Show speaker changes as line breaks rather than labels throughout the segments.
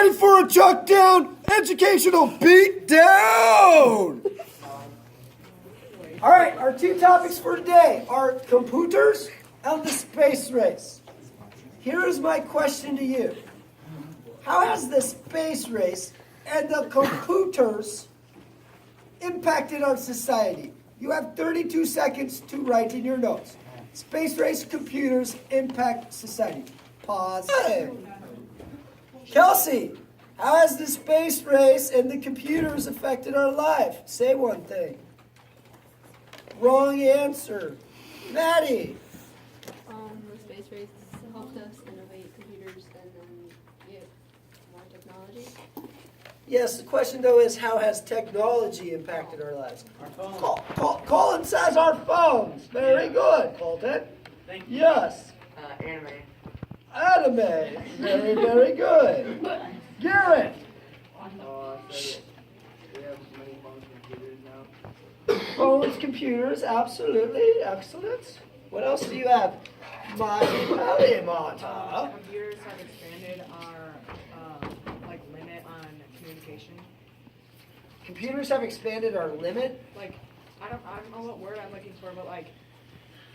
ready for a chuck down educational beat down? All right, our two topics for today are computers and the space race. Here is my question to you. How has the space race and the computers impacted our society? You have 32 seconds to write in your notes. Space race, computers, impact society. Pause. Kelsey, how has the space race and the computers affected our life? Say one thing. Wrong answer. Maddie.
The space race helped us innovate computers and then get more technology.
Yes, the question though is how has technology impacted our lives?
Our phone.
Colin says our phones. Very good, Colton.
Thank you.
Yes.
Anime.
Anime. Very, very good. Garrett.
We have many phones and computers now.
Phones, computers, absolutely. Excellent. What else do you have? My Mata.
Computers have expanded our limit on communication.
Computers have expanded our limit.
Like I don't know what word I'm looking for, but like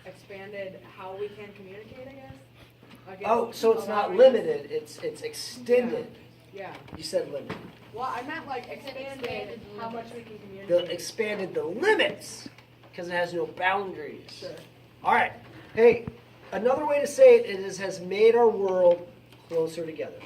expanded how we can communicate, I guess. Like
Oh, so it's not
allowing-
limited, it's extended.
Yeah.
You said limited.
Well, I meant like expanded how much we can
The
communicate.
expanded the limits because it has no boundaries.
Sure.
All right. Hey, another way to say it is has made our world closer together.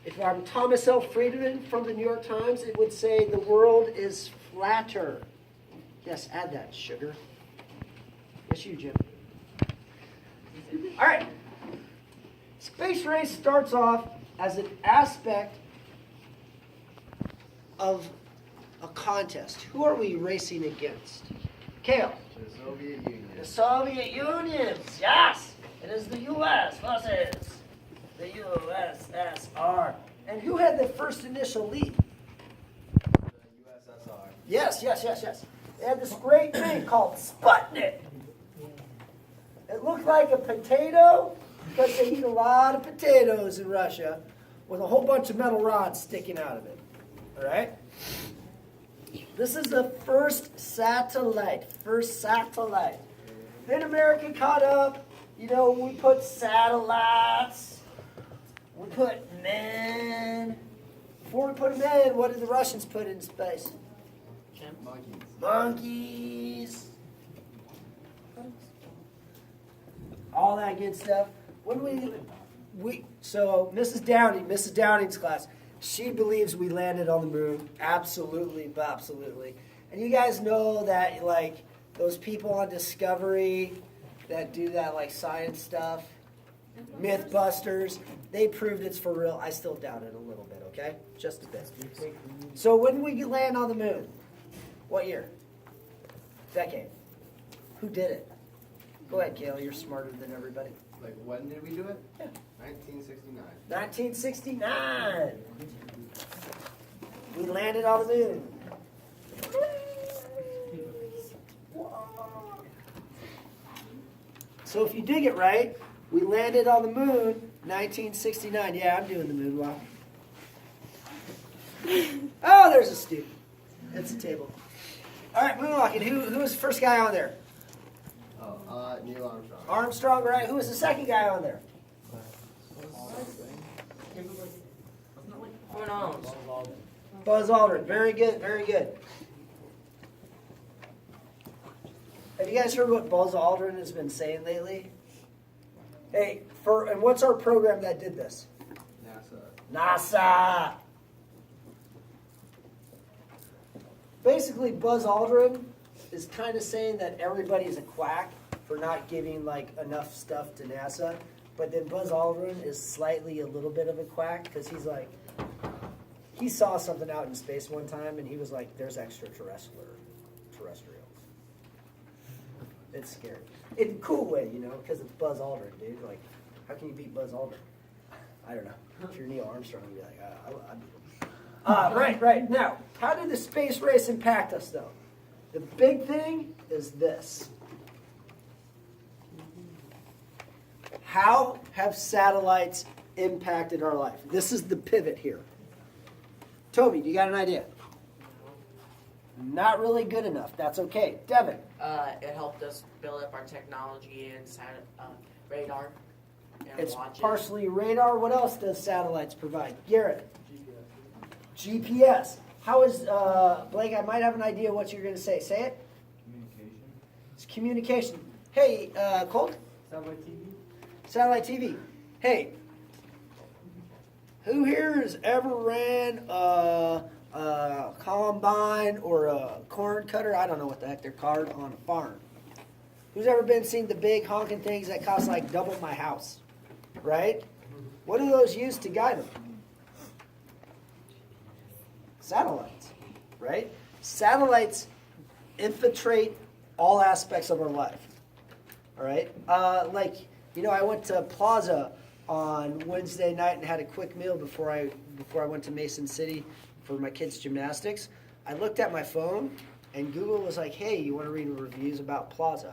If I'm Thomas L. Friedman from the New York Times, it would say the world is flatter. Yes, add that, sugar. Yes, you, Jim. All right. Space race starts off as an aspect of a contest. Who are we racing against? Kale.
The Soviet Union.
The Soviet Union. Yes. It is the U.S. versus the USSR. And who had the first initial lead?
The USSR.
Yes. They had this great thing called Sputnik. It looked like a potato because they eat a lot of potatoes in Russia with a whole bunch of metal rods sticking out of it. All right? This is the first satellite. Then America caught up. You know, we put satellites. We put men. Before we put men in, what did the Russians put in space?
Monkeys.
Monkeys. All that good stuff. When so Mrs. Downing's class, she believes we landed on the moon. Absolutely. And you guys know that like those people on Discovery that do that like science stuff, Mythbusters, they proved it's for real. I still doubt it a little bit, okay? Just a bit. So when we land on the moon? What year? Decade. Who did it? Go ahead, Kale. You're smarter than everybody.
Like, when did we do it?
Yeah.
1969.
1969. We landed on the moon. So if you dig it right, we landed on the moon 1969. Yeah, I'm doing the moon walk. Oh, there's a student. It's a table. All right, moonwalking. Who was the first guy on there?
Oh, Neil Armstrong.
Armstrong, right? Who was the second guy on there?
Who knows?
Buzz Aldrin. Very good. Have you guys heard what Buzz Aldrin has been saying lately? Hey, and what's our program that did this? NASA. Basically, Buzz Aldrin is kind of saying that everybody's a quack for not giving like enough stuff to NASA. But then Buzz Aldrin is slightly a little bit of a quack because he's like, he saw something out in space one time and he was like, there's extraterrestrials. It's scary. In a cool way, you know, because it's Buzz Aldrin, dude. Like, how can you beat Buzz Aldrin? I don't know. If you're Neil Armstrong, you'd be like, I'd beat him. Right. Now, how did the space race impact us, though? The big thing is this. How have satellites impacted our life? This is the pivot here. Toby, do you got an idea? Not really good enough. That's okay. Devin.
It helped us build up our technology and radar and
It's
watches.
partially radar. What else does satellites provide? Garrett. GPS. How is, Blake, I might have an idea what you're going to say. Say it.
Communication.
It's communication. Hey, Colt.
Satellite TV.
Satellite TV. Hey, who here has ever ran a combine or a corn cutter? I don't know what the heck they're called on a farm. Who's ever been seen the big honking things that cost like double my house? Right? What do those use to guide them? Satellites, right? Satellites infiltrate all aspects of our life. All right? I went to Plaza on Wednesday night and had a quick meal before I went to Mason City for my kids' gymnastics. I looked at my phone and Google was like, "Hey, you want to read reviews about Plaza?"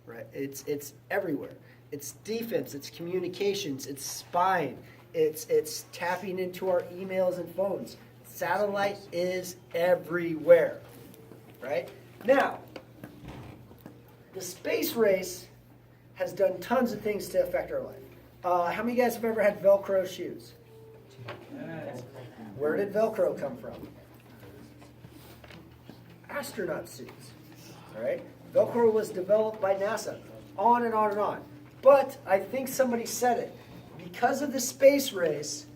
Right? It's everywhere. It's defense, it's communications, it's spying, it's tapping into our emails and phones. Satellite is everywhere. Right? Now, the space race has done tons of things to affect our life. How many of you guys have ever had Velcro shoes? Where did Velcro come from? Astronaut suits. All right? Velcro was developed by NASA. On and on and on. But I think somebody said it. Because of the space race,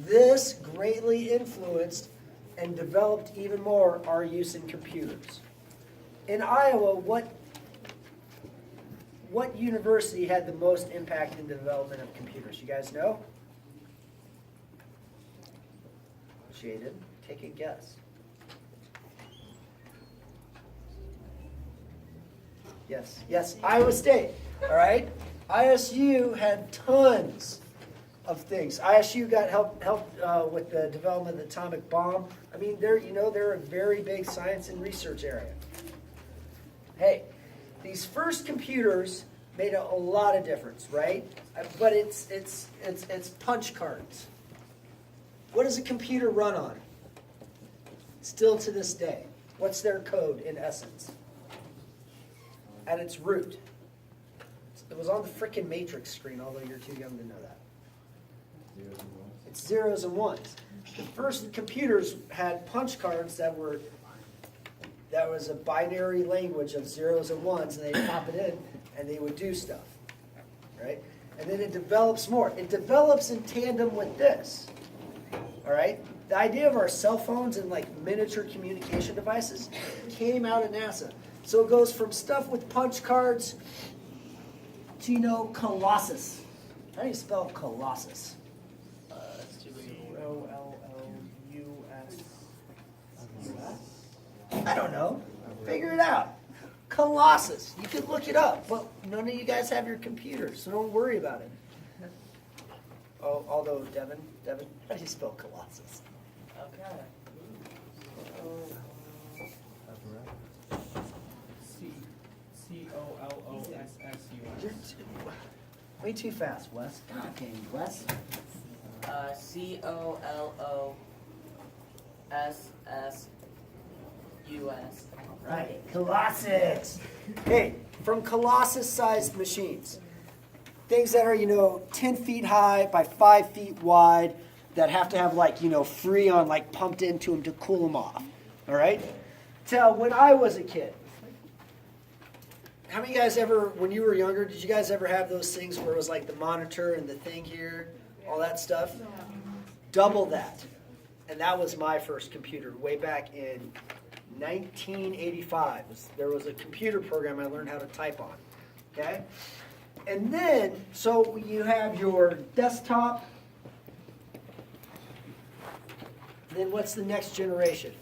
this greatly influenced and developed even more our use in computers. In Iowa, what university had the most impact in the development of computers? You guys know? Jaden, take a guess. Yes, Iowa State. All right? ISU had tons of things. ISU got helped with the development of the atomic bomb. I mean, they're a very big science and research area. Hey, these first computers made a lot of difference, right? But it's punch cards. What does a computer run on? Still to this day. What's their code in essence? At its root. It was on the frickin' Matrix screen, although you're too young to know that. It's zeros and ones. The first computers had punch cards that was a binary language of zeros and ones, and they'd pop it in, and they would do stuff, right? And then it develops more. It develops in tandem with this, all right? The idea of our cell phones and like miniature communication devices came out of NASA. So it goes from stuff with punch cards to, Colossus. How do you spell Colossus?
C-O-L-O-U-S.
I don't know. Figure it out. Colossus. You could look it up, but none of you guys have your computers, so don't worry about it. Oh, although Devin, how do you spell Colossus?
Okay.
C-O-L-O-S-S-U-S.
You're way too fast, Wes. God dang you, Wes.
C-O-L-O-S-S-U-S.
Right, Colossus. Hey, from Colossus-sized machines. Things that are, 10 feet high by 5 feet wide that have to have, Freon, pumped into them to cool them off. All right? Till when I was a kid, how many of you guys ever, when you were younger, did you guys ever have those things where it was like the monitor and the thing here, all that stuff? Double that. And that was my first computer way back in 1985. There was a computer program I learned how to type on. Okay? And then, so you have your desktop. Then what's the next generation?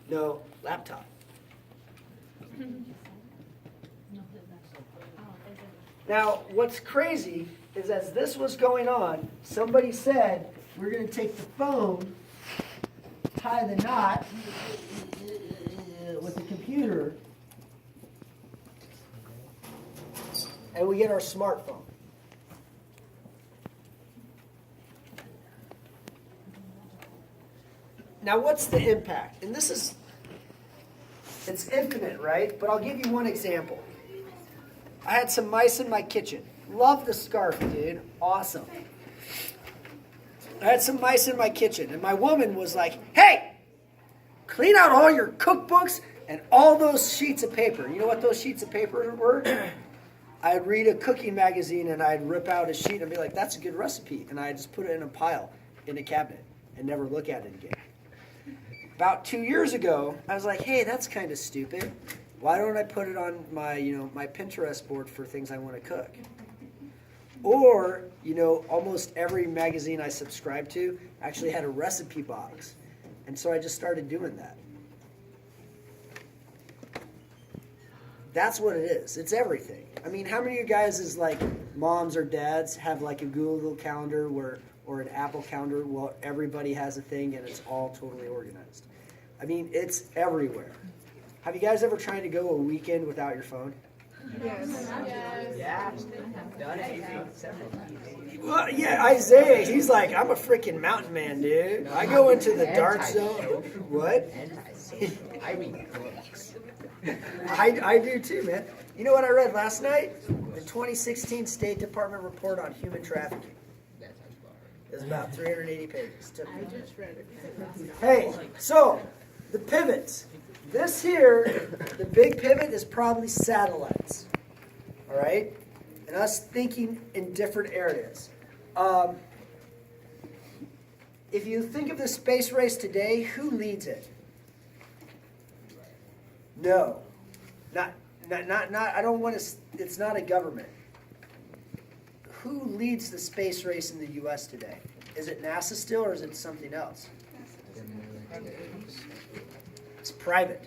No, laptop. Now, what's crazy is as this was going on, somebody said, we're going to take the phone, tie the knot with the computer, and we get our smartphone. Now, what's the impact? And this is, it's infinite, right? But I'll give you one example. I had some mice in my kitchen. Love the scarf, dude. Awesome. I had some mice in my kitchen, and my woman was like, hey, clean out all your cookbooks and all those sheets of paper. You know what those sheets of paper were? I'd read a cooking magazine, and I'd rip out a sheet and be like, that's a good recipe. And I'd just put it in a pile in a cabinet and never look at it again. About 2 years ago, I was like, hey, that's kind of stupid. Why don't I put it on my, my Pinterest board for things I want to cook? Or, almost every magazine I subscribed to actually had a recipe box. And so I just started doing that. That's what it is. It's everything. I mean, how many of you guys is like moms or dads have like a Google Calendar or an Apple Calendar? Well, everybody has a thing and it's all totally organized. I mean, it's everywhere. Have you guys ever tried to go a weekend without your phone?
Yeah, done it several times.
Well, yeah, Isaiah, he's like, I'm a freaking mountain man, dude. I go into the dark zone. What?
I read books.
I do too, man. You know what I read last night? The 2016 State Department report on human trafficking.
That's how
It was about 380 pages. Took me a minute.
Just read it.
Hey, so the pivots. This here, the big pivot is probably satellites. All right? And us thinking in different areas. If you think of the space race today, who leads it? No. Not I don't want to, it's not a government. Who leads the space race in the US today? Is it NASA still or is it something else? It's private.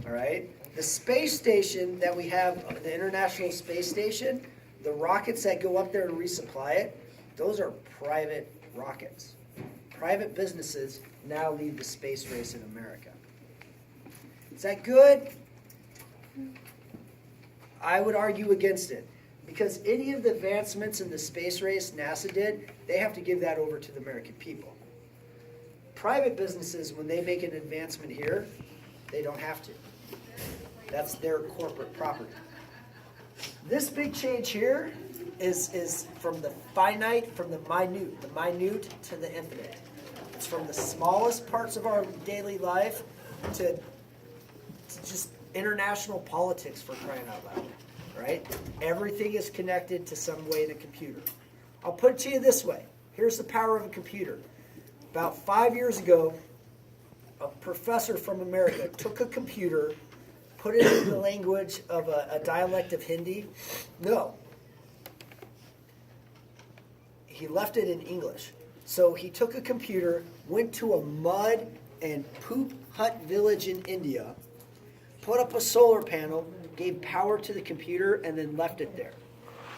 All right? The space station that we have, the International Space Station, the rockets that go up there and resupply it, those are private rockets. Private businesses now lead the space race in America. Is that good? I would argue against it. Because any of the advancements in the space race NASA did, they have to give that over to the American people. Private businesses, when they make an advancement here, they don't have to. That's their corporate property. This big change here is from the finite, from the minute to the infinite. It's from the smallest parts of our daily life to just international politics, for crying out loud. Right? Everything is connected to some way in a computer. I'll put it to you this way. Here's the power of a computer. About 5 years ago, a professor from America took a computer, put it in the language of a dialect of Hindi. No. He left it in English. So he took a computer, went to a mud and poop hut village in India, put up a solar panel, gave power to the computer, and then left it there.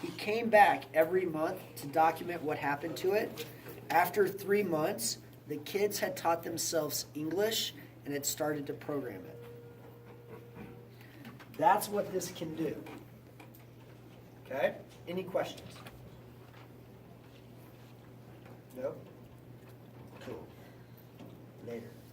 He came back every month to document what happened to it. After 3 months, the kids had taught themselves English and had started to program it. That's what this can do. Okay? Any questions? No? Cool. Later.